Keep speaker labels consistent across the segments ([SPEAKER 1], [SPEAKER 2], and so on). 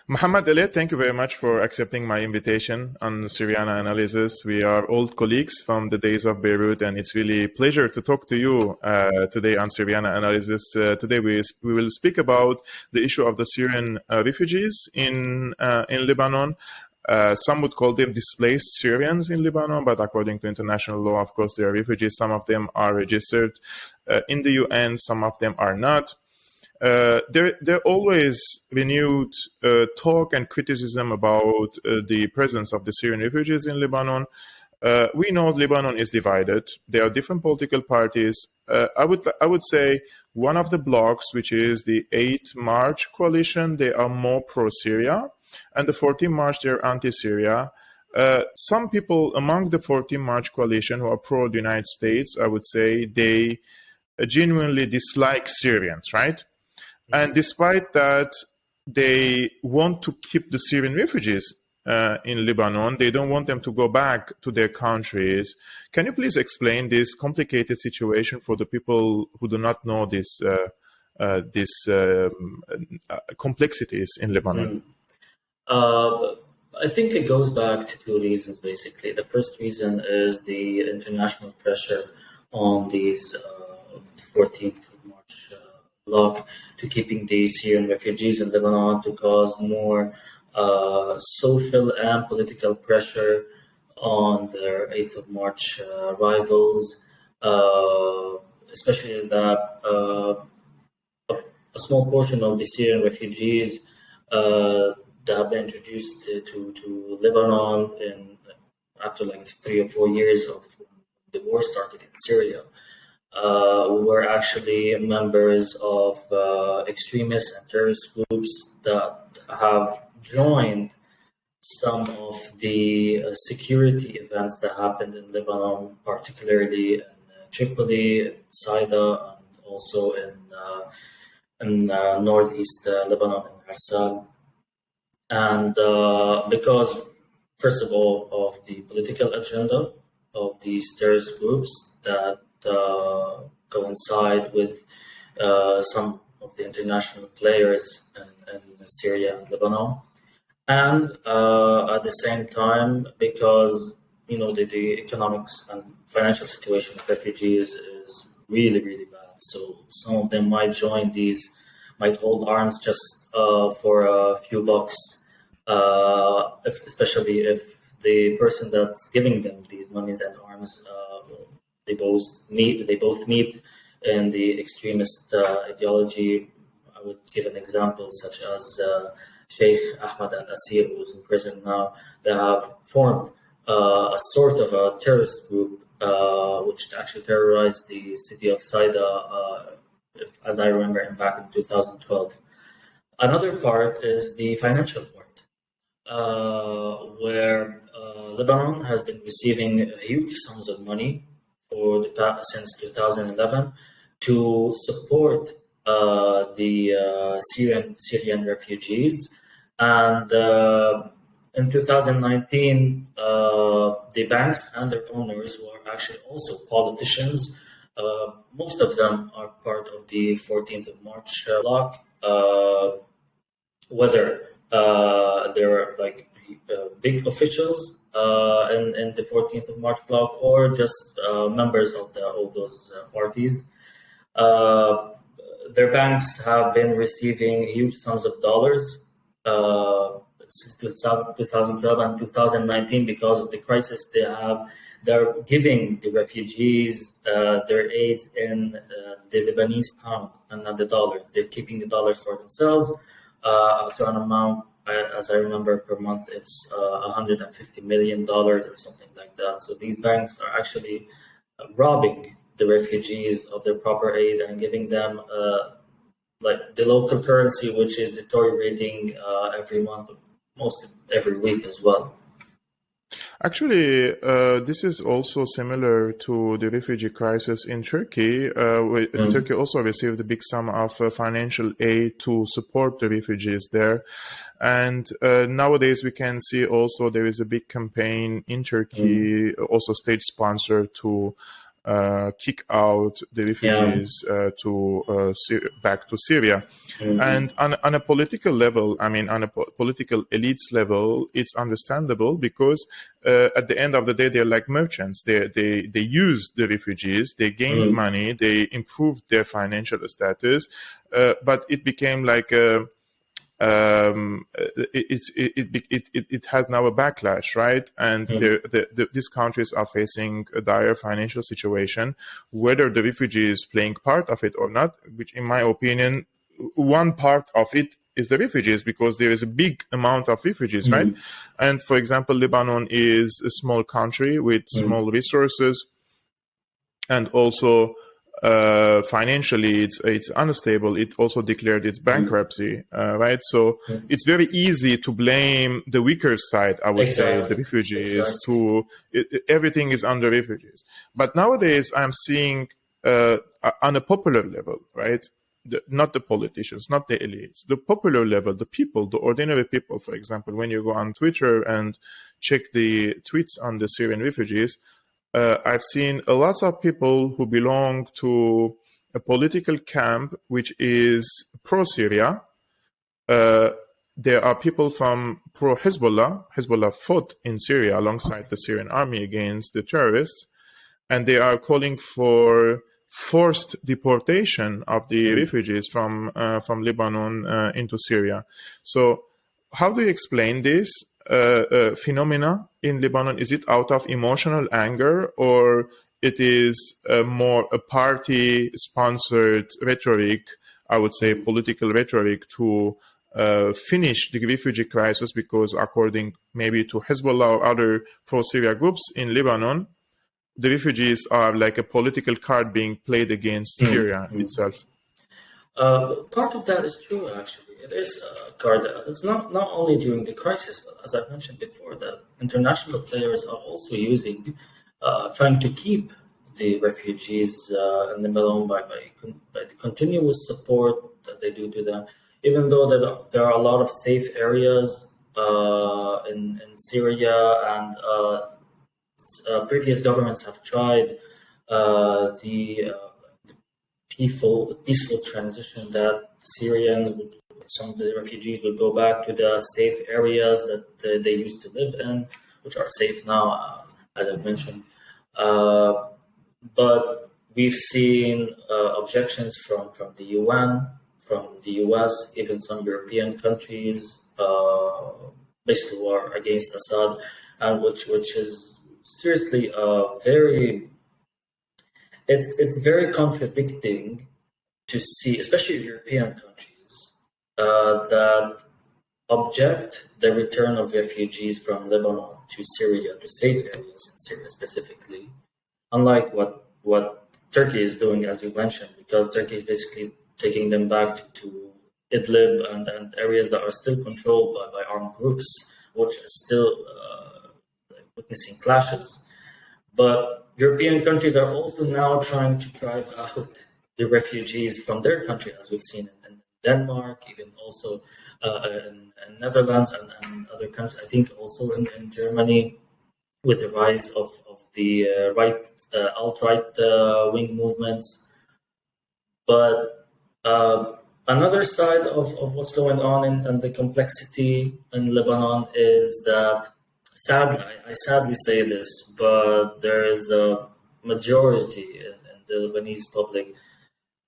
[SPEAKER 1] Mohamad Kleit, thank you very much for accepting my invitation on Syriana Analysis. We are old colleagues from the days of Beirut, and it's really a pleasure to talk to you today on Syriana Analysis. Today we will speak about the issue of the Syrian refugees in Lebanon. Some would call them displaced Syrians in Lebanon, but according to international law, of course, they are refugees. Some of them are registered in the UN, some of them are not. There always renewed talk and criticism about the presence of the Syrian refugees in Lebanon. We know Lebanon is divided. There are different political parties. I would say one of the blocs, which is the 8 March coalition, they are more pro-Syria, and the 14 March, they're anti-Syria. Some people among the 14 March coalition who are pro the United States, I would say they genuinely dislike Syrians, right? And despite that, they want to keep the Syrian refugees in Lebanon. They don't want them to go back to their countries. Can you please explain this complicated situation for the people who do not know this complexities in Lebanon?
[SPEAKER 2] I think it goes back to 2 reasons, basically. The first reason is the international pressure on these 14th of March bloc to keeping the Syrian refugees in Lebanon, to cause more social and political pressure on their 8th of March rivals, especially that a small portion of the Syrian refugees that have been introduced to Lebanon after like 3 or 4 years of the war started in Syria. Were actually members of extremist and terrorist groups that have joined some of the security events that happened in Lebanon, particularly in Tripoli, Saida, and also in northeast Lebanon and Arsal. And because, first of all, of the political agenda of these terrorist groups that coincide with some of the international players in Syria and Lebanon, and at the same time because the economics and financial situation of refugees is really, really bad. So some of them might hold arms just for a few bucks, especially if the person that's giving them these monies and arms they both meet in the extremist ideology. I would give an example such as Sheikh Ahmad Al-Asir, who's in prison now. They have formed a sort of a terrorist group which actually terrorized the city of Saida, as I remember, back in 2012. Another part is the financial part, where Lebanon has been receiving huge sums of money since 2011 to support the Syrian refugees. And in 2019, the banks and their owners, who are actually also politicians, most of them are part of the 14th of March bloc, whether they're like big officials in the 14th of March bloc or just members of those parties. Their banks have been receiving huge sums of dollars since 2012 and 2019 because of the crisis. They're giving the refugees their aid in the Lebanese pound and not the dollars. They're keeping the dollars for themselves to an amount, as I remember, per month, it's $150 million or something like that. So these banks are actually robbing the refugees of their proper aid and giving them like the local currency, which is deteriorating every month, most every week as well.
[SPEAKER 1] Actually, this is also similar to the refugee crisis in Turkey. Turkey also received a big sum of financial aid to support the refugees there. And nowadays we can see also there is a big campaign in Turkey, also state-sponsored, to kick out the refugees back to Syria. And on a political level, I mean, on a political elites level, it's understandable because at the end of the day, they're like merchants. They use the refugees, they gained money, they improved their financial status, but it became like it has now a backlash, right? And these countries are facing a dire financial situation, whether the refugees playing part of it or not, which in my opinion, one part of it is the refugees, because there is a big amount of refugees, right? And for example, Lebanon is a small country with small resources, and also financially it's unstable. It also declared its bankruptcy, right? So it's very easy to blame the weaker side, I would say, the refugees. Everything is on the refugees. But nowadays I'm seeing on a popular level, right? Not the politicians, not the elites, the popular level, the people, the ordinary people. For example, when you go on Twitter and check the tweets on the Syrian refugees, I've seen lots of people who belong to a political camp which is pro-Syria. There are people from pro-Hezbollah. Hezbollah fought in Syria alongside the Syrian army against the terrorists, and they are calling for forced deportation of the refugees from Lebanon into Syria. So how do you explain this phenomena in Lebanon? Is it out of emotional anger, or it is more a party-sponsored rhetoric, I would say political rhetoric, to finish the refugee crisis? Because according maybe to Hezbollah or other pro-Syria groups in Lebanon, the refugees are like a political card being played against Syria itself.
[SPEAKER 2] Part of that is true, actually. It is a card. It's not only during the crisis, but as I mentioned before, that international players are also trying to keep the refugees in Lebanon by the continuous support that they do to them. Even though there are a lot of safe areas in Syria, and previous governments have tried the peaceful transition that some of the refugees would go back to the safe areas that they used to live in, which are safe now, as I've mentioned. But we've seen objections from the UN, from the US, even some European countries, basically who are against Assad, and which is seriously it's very contradicting to see, especially European countries, that object the return of refugees from Lebanon to Syria, to safe areas in Syria specifically, unlike what Turkey is doing, as you mentioned, because Turkey is basically taking them back to Idlib and areas that are still controlled by armed groups, which is still witnessing clashes. But European countries are also now trying to drive out the refugees from their country, as we've seen in Denmark, even also in Netherlands and other countries. I think also in Germany, with the rise of the alt-right wing movements. But another side of what's going on and the complexity in Lebanon is that, sadly, I sadly say this, but there is a majority in the Lebanese public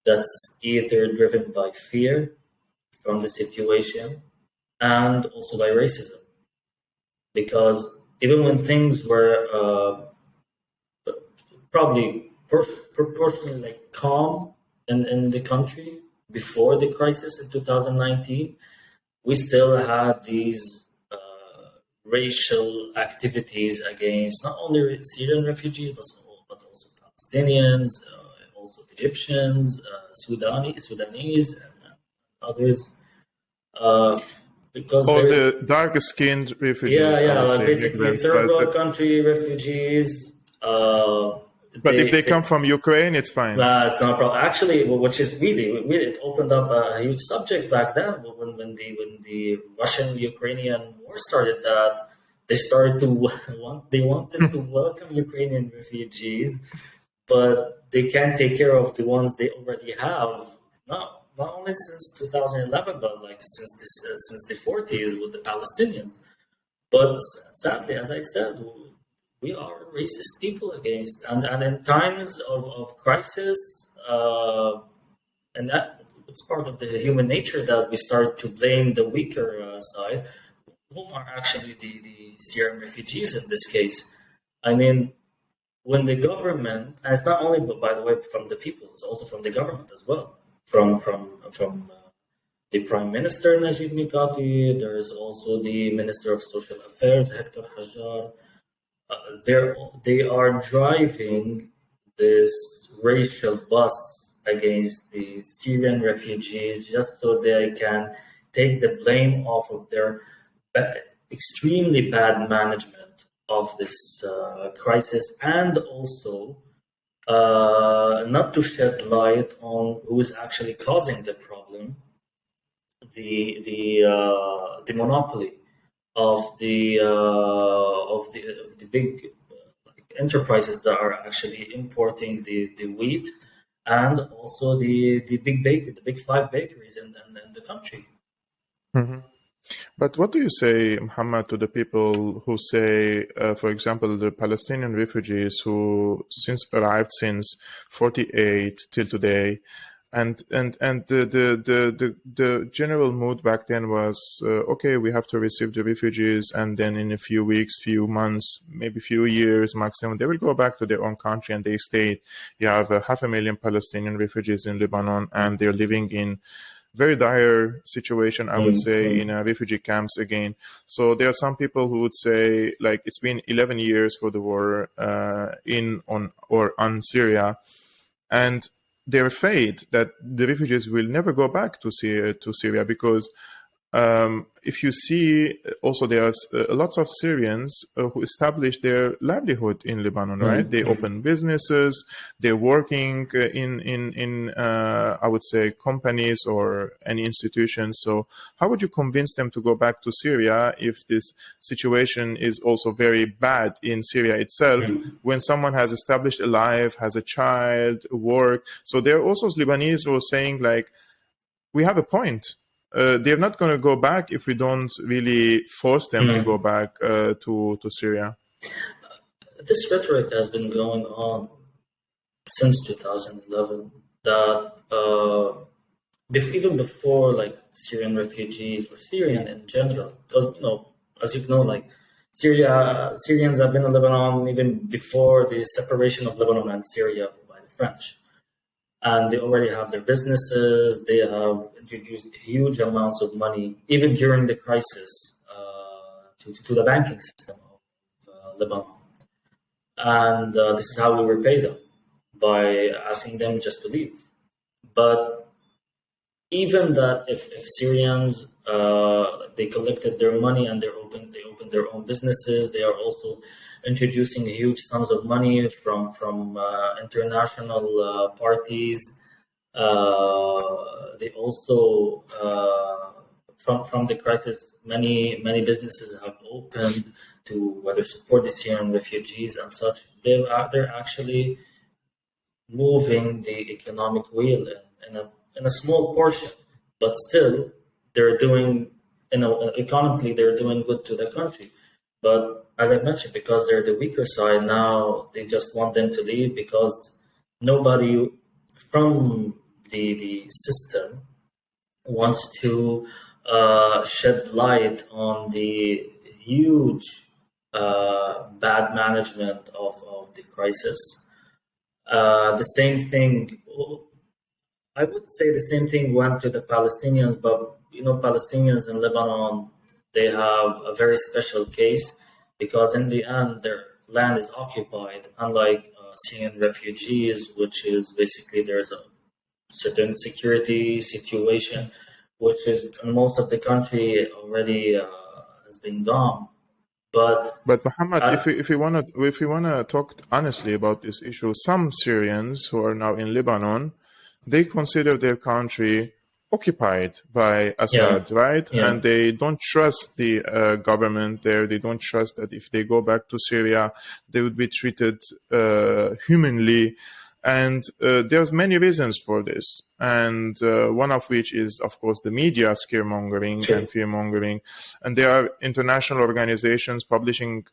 [SPEAKER 2] that's either driven by fear from the situation and also by racism. Because even when things were probably proportionally calm in the country before the crisis in 2019, we still had these racial activities against not only Syrian refugees, but also Palestinians, also Egyptians, Sudanese, and others. Because
[SPEAKER 1] the dark-skinned refugees.
[SPEAKER 2] Like basically third world country refugees.
[SPEAKER 1] But if they come from Ukraine, it's fine.
[SPEAKER 2] It's not a problem. Actually, which is really, it opened up a huge subject back then when the Russian-Ukrainian war started. That they started to wanted to welcome Ukrainian refugees, but they can't take care of the ones they already have. Not only since 2011, but like since the 40s with the Palestinians. But sadly, as I said, we are racist people against, and in times of crisis, and that it's part of the human nature that we start to blame the weaker side, whom are actually the Syrian refugees in this case. I mean, when the government, and it's not only, but by the way, from the people, it's also from the government as well, from the Prime Minister Najib Mikati. There is also the Minister of Social Affairs Hector Hajar. They are driving this racial bus against the Syrian refugees just so they can take the blame off of their extremely bad management of this crisis, and also not to shed light on who is actually causing the problem, the monopoly of the big enterprises that are actually importing the wheat, and also the big five bakeries in the country.
[SPEAKER 1] Mm-hmm. But what do you say, Mohamad, to the people who say, for example, the Palestinian refugees who arrived since 48 till today, and the general mood back then was, okay, we have to receive the refugees, and then in a few weeks, few months, maybe few years maximum, they will go back to their own country, and they stayed. You have 500,000 Palestinian refugees in Lebanon, and they're living in very dire situation, I would say, in refugee camps again. So there are some people who would say, like, it's been 11 years for the war on Syria, and they're afraid that the refugees will never go back to Syria because if you see, also there are lots of Syrians who established their livelihood in Lebanon, right?
[SPEAKER 2] Mm-hmm.
[SPEAKER 1] They open businesses, they're working in I would say companies or any institutions. So how would you convince them to go back to Syria if this situation is also very bad in Syria itself, when someone has established a life, has a child, work? So there are also Lebanese who are saying, like, we have a point. They're not going to go back if we don't really force them to go back to Syria.
[SPEAKER 2] This rhetoric has been going on since 2011. That even before, like, Syrian refugees or Syrian in general, because as you know, like, Syrians have been in Lebanon even before the separation of Lebanon and Syria by the French. And they already have their businesses. They have introduced huge amounts of money, even during the crisis, to the banking system of Lebanon. And this is how we repay them, by asking them just to leave. But even that, if Syrians they collected their money and they opened their own businesses, they are also introducing huge sums of money from international parties. They also from the crisis, many businesses have opened to whether support the Syrian refugees and such. They're actually moving the economic wheel in a small portion, but still they're doing, economically they're doing good to the country. But as I mentioned, because they're the weaker side now, they just want them to leave because nobody from the system wants to shed light on the huge bad management of the crisis. The same thing, I would say the same thing went to the Palestinians, but Palestinians in Lebanon, they have a very special case because in the end their land is occupied, unlike Syrian refugees, which is basically there's a certain security situation, which is in most of the country already has been gone. But
[SPEAKER 1] Mohamad, if we wanna talk honestly about this issue, some Syrians who are now in Lebanon, they consider their country occupied by
[SPEAKER 2] Yeah.
[SPEAKER 1] Assad, right?
[SPEAKER 2] Yeah.
[SPEAKER 1] And they don't trust the government there. They don't trust that if they go back to Syria, they would be treated humanly. And there's many reasons for this. And one of which is, of course, the media scaremongering
[SPEAKER 2] Sure.
[SPEAKER 1] and fear-mongering. And there are international organizations publishing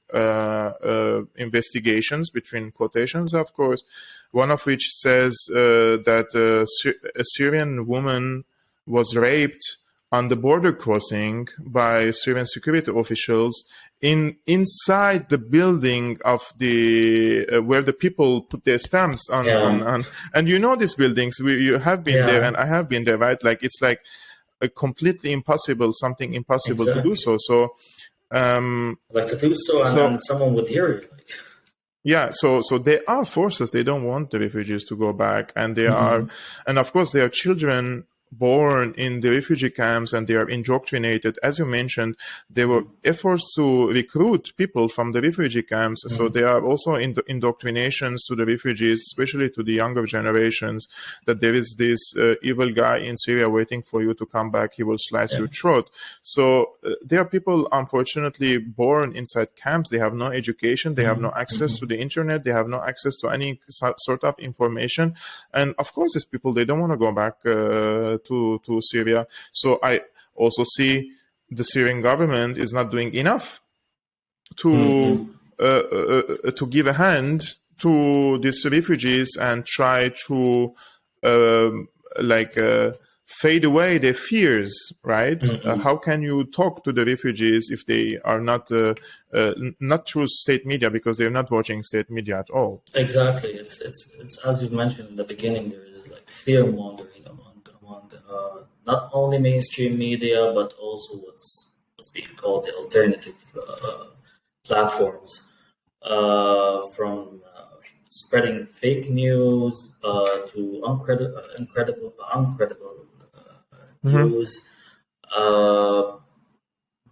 [SPEAKER 1] investigations, between quotations, of course, one of which says that a Syrian woman was raped on the border crossing by Syrian security officials inside the building of the where the people put their stamps on,
[SPEAKER 2] Yeah.
[SPEAKER 1] and you know these buildings, you have been there
[SPEAKER 2] Yeah.
[SPEAKER 1] and I have been there, right? Like it's like a completely impossible, something impossible to do
[SPEAKER 2] Exactly.
[SPEAKER 1] so.
[SPEAKER 2] Like to do so, and someone would hear you. Like.
[SPEAKER 1] Yeah, so there are forces, they don't want the refugees to go back, and they are, and of course there are children born in the refugee camps and they are indoctrinated. As you mentioned, there were efforts to recruit people from the refugee camps, so there are also indoctrinations to the refugees, especially to the younger generations, that there is this evil guy in Syria waiting for you to come back, he will slice your throat. So there are people, unfortunately, born inside camps, they have no education, they have no access to the internet, they have no access to any sort of information, and of course these people, they don't want to go back to Syria. So I also see the Syrian government is not doing enough to give a hand to these refugees and try to fade away their fears, right? How can you talk to the refugees if they are not through state media, because they're not watching state media at all?
[SPEAKER 2] Exactly. It's as you mentioned in the beginning, there is like fear mongering among not only mainstream media, but also what's being called the alternative platforms, from spreading fake news to uncredible news.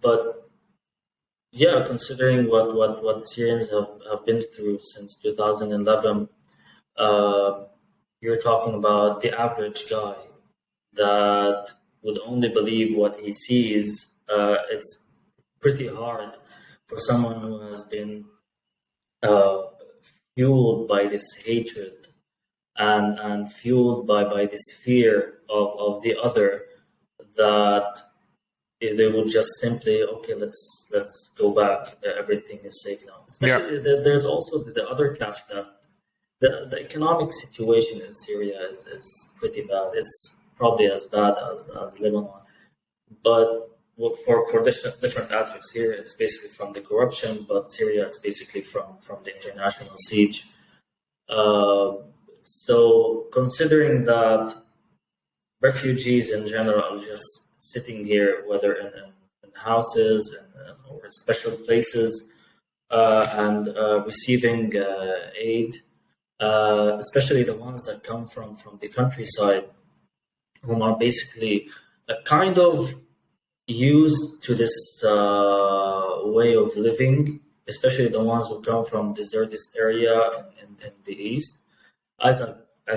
[SPEAKER 2] But yeah, considering what Syrians have been through since 2011, you're talking about the average guy that would only believe what he sees. It's pretty hard for someone who has been fueled by this hatred and fueled by this fear of the other, that they would just simply, okay, let's go back. Everything is safe now. Especially there's also the other catch, that the economic situation in Syria is pretty bad. It's probably as bad as Lebanon, but for different aspects here, it's basically from the corruption, but Syria is basically from the international siege. So considering that refugees in general are just sitting here, whether in houses or special places, and receiving aid, especially the ones that come from the countryside, whom are basically kind of used to this way of living, especially the ones who come from deserted area in the east. As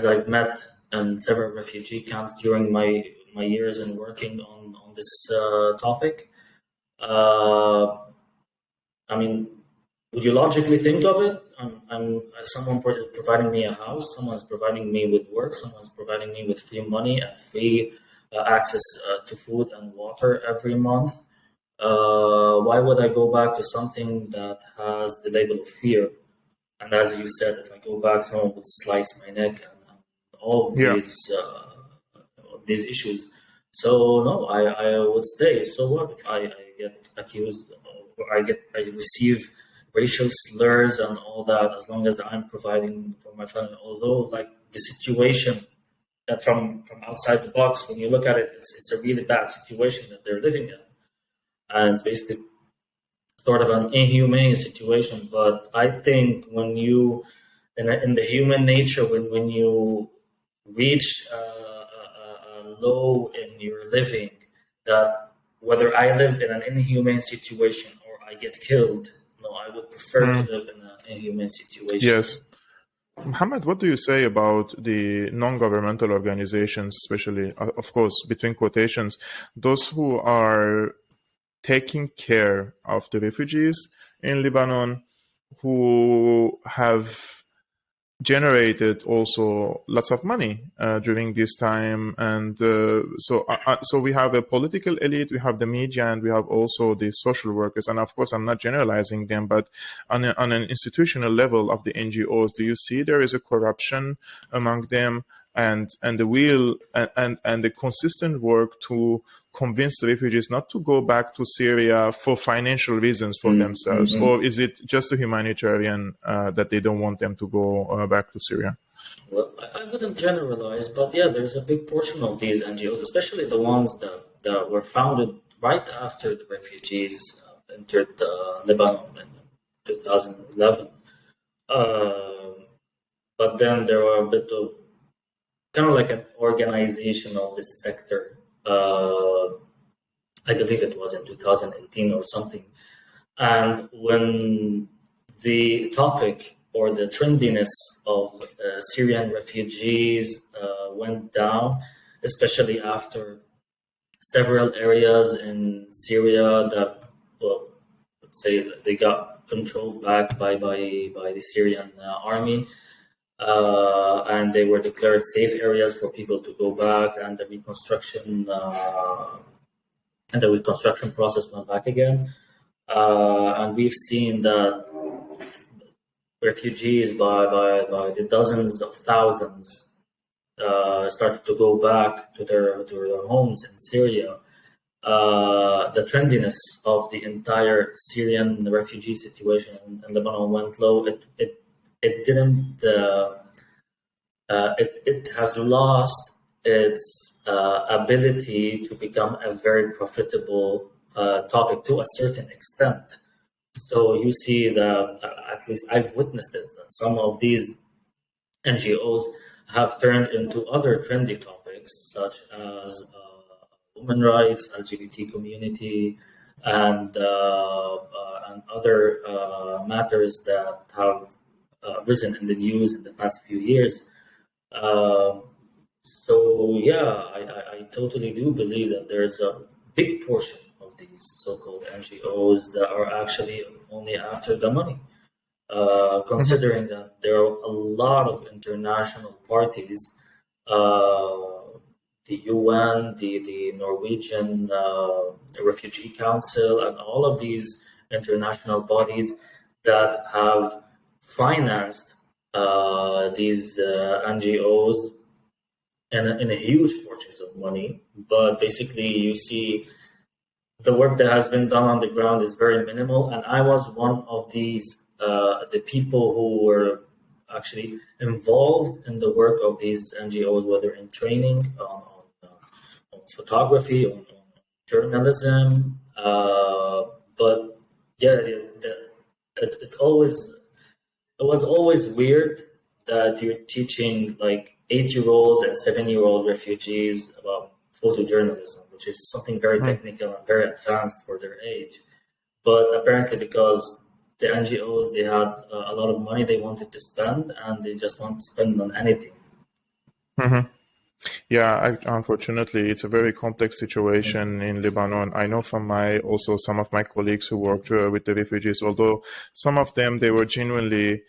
[SPEAKER 2] I've met in several refugee camps during my years in working on this topic. I mean, would you logically think of it? I'm someone providing me a house, someone's providing me with work, someone's providing me with free money and free access to food and water every month. Why would I go back to something that has the label of fear? And as you said, if I go back, someone would slice my neck and all of these issues. So no, I would stay. So what if I get accused, or I receive racial slurs and all that, as long as I'm providing for my family? Although, like, the situation from outside the box, when you look at it, it's a really bad situation that they're living in, and it's basically sort of an inhumane situation. But I think when you, in the human nature, when you reach a low in your living, that whether I live in an inhumane situation or I get killed, no, I would prefer to live in an inhumane situation.
[SPEAKER 1] Yes. Mohammed, what do you say about the non-governmental organizations, especially, of course, between quotations, those who are taking care of the refugees in Lebanon, who have generated also lots of money during this time, and so we have a political elite, we have the media, and we have also the social workers. And of course, I'm not generalizing them, but on an institutional level of the NGOs, do you see there is a corruption among them, and the will and the consistent work to convince the refugees not to go back to Syria for financial reasons for themselves? Or is it just a humanitarian that they don't want them to go back to Syria?
[SPEAKER 2] Well, I wouldn't generalize, but yeah, there's a big portion of these NGOs, especially the ones that were founded right after the refugees entered Lebanon in 2011. But then there were a bit of kind of like an organization of this sector. I believe it was in 2018 or something. And when the topic or the trendiness of Syrian refugees went down, especially after several areas in Syria that, well, let's say they got controlled back by the Syrian army, and they were declared safe areas for people to go back, and the reconstruction process went back again. And we've seen that refugees by the dozens of thousands started to go back to their homes in Syria. The trendiness of the entire Syrian refugee situation in Lebanon went low. It didn't. It has lost its ability to become a very profitable topic to a certain extent. So you see that, at least I've witnessed it, that some of these NGOs have turned into other trendy topics, such as women rights, LGBT community, and other matters that have risen in the news in the past few years. So yeah, I totally do believe that there's a big portion of these so-called NGOs that are actually only after the money. Considering that there are a lot of international parties, the UN, the Norwegian Refugee Council, and all of these international bodies that have financed these NGOs in a huge fortunes of money. But basically, you see the work that has been done on the ground is very minimal. And I was one of these, the people who were actually involved in the work of these NGOs, whether in training, on photography, on journalism. But yeah, it was always weird that you're teaching like 8-year-olds and 7-year-old refugees about photojournalism, which is something very technical and very advanced for their age. But apparently, because the NGOs, they had a lot of money they wanted to spend, and they just want to spend on anything.
[SPEAKER 1] Yeah, unfortunately, it's a very complex situation in Lebanon. I know from also some of my colleagues who worked with the refugees, although some of them, they were genuinely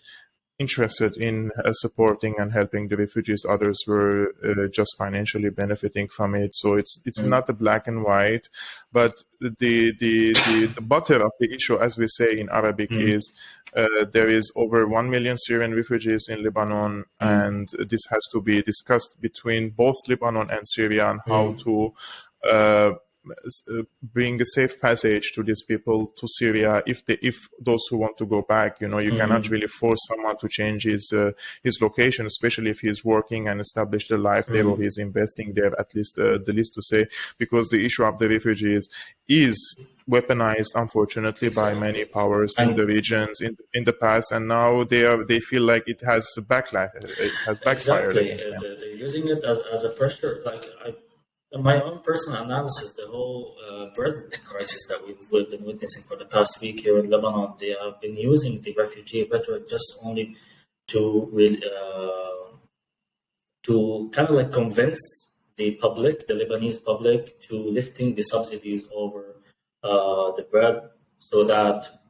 [SPEAKER 1] interested in supporting and helping the refugees. Others were just financially benefiting from it. So it's not a black and white, but the butter of the issue, as we say in Arabic, is there is over 1 million Syrian refugees in Lebanon, and this has to be discussed between both Lebanon and Syria on how to bring a safe passage to these people to Syria. If those who want to go back, you cannot really force someone to change his location, especially if he's working and established a life there, or he's investing there, at least the least to say, because the issue of the refugees is weaponized, unfortunately, by many powers in the regions in the past, and now they feel like it has backfired against them.
[SPEAKER 2] They're using it as a pressure. In my own personal analysis, the whole bread crisis that we've been witnessing for the past week here in Lebanon, they have been using the refugee rhetoric just only to really, to kind of like convince the public, the Lebanese public, to lifting the subsidies over the bread, so that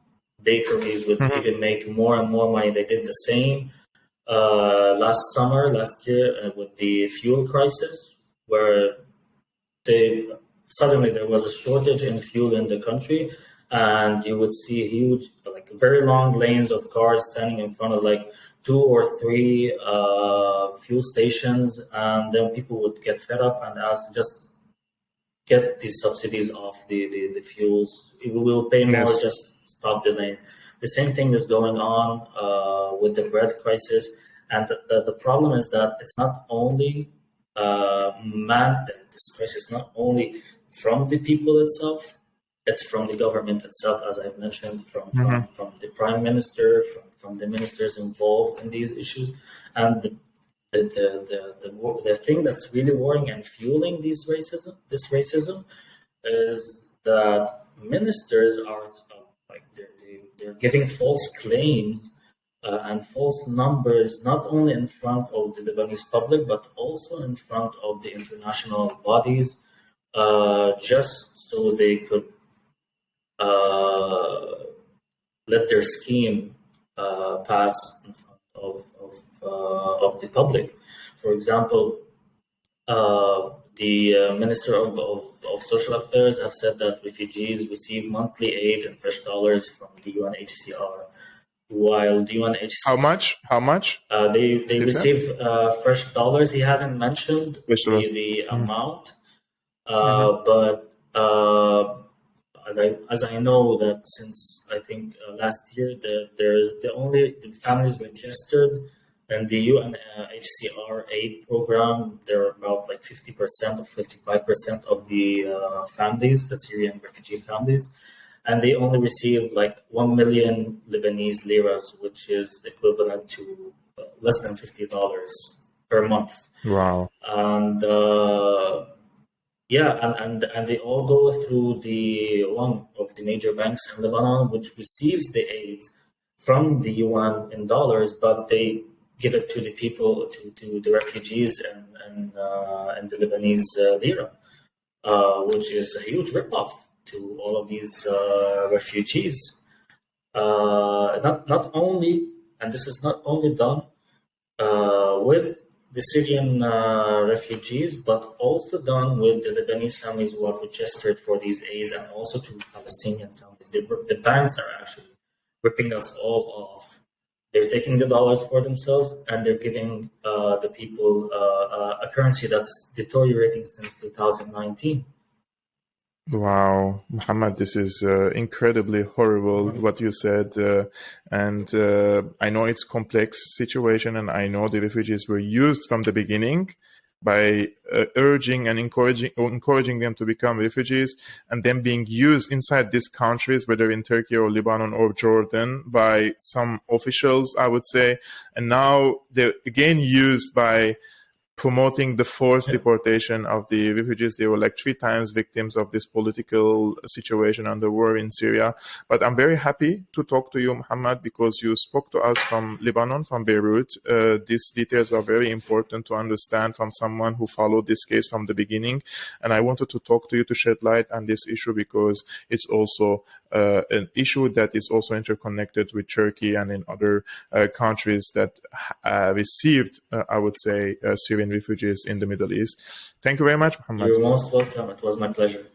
[SPEAKER 2] bakeries would even make more and more money. They did the same last year with the fuel crisis, where suddenly there was a shortage in fuel in the country, and you would see huge, like very long lanes of cars standing in front of like 2 or 3 fuel stations, and then people would get fed up and ask to just get these subsidies off the fuels. We will pay more,
[SPEAKER 1] Yes.
[SPEAKER 2] just stop the lanes. The same thing is going on with the bread crisis, and the problem is that it's not only this crisis is not only from the people itself, it's from the government itself, as I've mentioned, from the prime minister, from the ministers involved in these issues. And the thing that's really worrying and fueling this racism is that ministers are like they're giving false claims and false numbers, not only in front of the Lebanese public, but also in front of the international bodies, just so they could let their scheme pass in front of the public. For example, the Minister of Social Affairs have said that refugees receive monthly aid and fresh dollars from the UNHCR. While the UNHCR,
[SPEAKER 1] How much?
[SPEAKER 2] They receive fresh dollars. He hasn't mentioned the amount, but as I know that since I think last year, the families registered in the UNHCR aid program, they're about like 50% or 55% of the families, the Syrian refugee families. And they only receive like 1 million Lebanese liras, which is equivalent to less than $50 per month.
[SPEAKER 1] Wow.
[SPEAKER 2] And and they all go through one of the major banks in Lebanon, which receives the aid from the UN in dollars, but they give it to the people, to the refugees and the Lebanese lira, which is a huge ripoff to all of these refugees. Not only, and this is not only done with the Syrian refugees, but also done with the Lebanese families who have registered for these aids, and also to Palestinian families. The banks are actually ripping us all off. They're taking the dollars for themselves, and they're giving the people a currency that's deteriorating since 2019.
[SPEAKER 1] Wow, Mohamad, this is incredibly horrible what you said, and I know it's complex situation, and I know the refugees were used from the beginning by urging and encouraging them to become refugees, and then being used inside these countries, whether in Turkey or Lebanon or Jordan, by some officials, I would say, and now they're again used by promoting the forced deportation of the refugees. They were like 3 times victims of this political situation and the war in Syria. But I'm very happy to talk to you, Mohamad, because you spoke to us from Lebanon, from Beirut. These details are very important to understand from someone who followed this case from the beginning. And I wanted to talk to you to shed light on this issue because it's also an issue that is also interconnected with Turkey and in other countries that received, I would say, Syrian refugees in the Middle East. Thank you very much, Mohamad.
[SPEAKER 2] You're most welcome. It was my pleasure.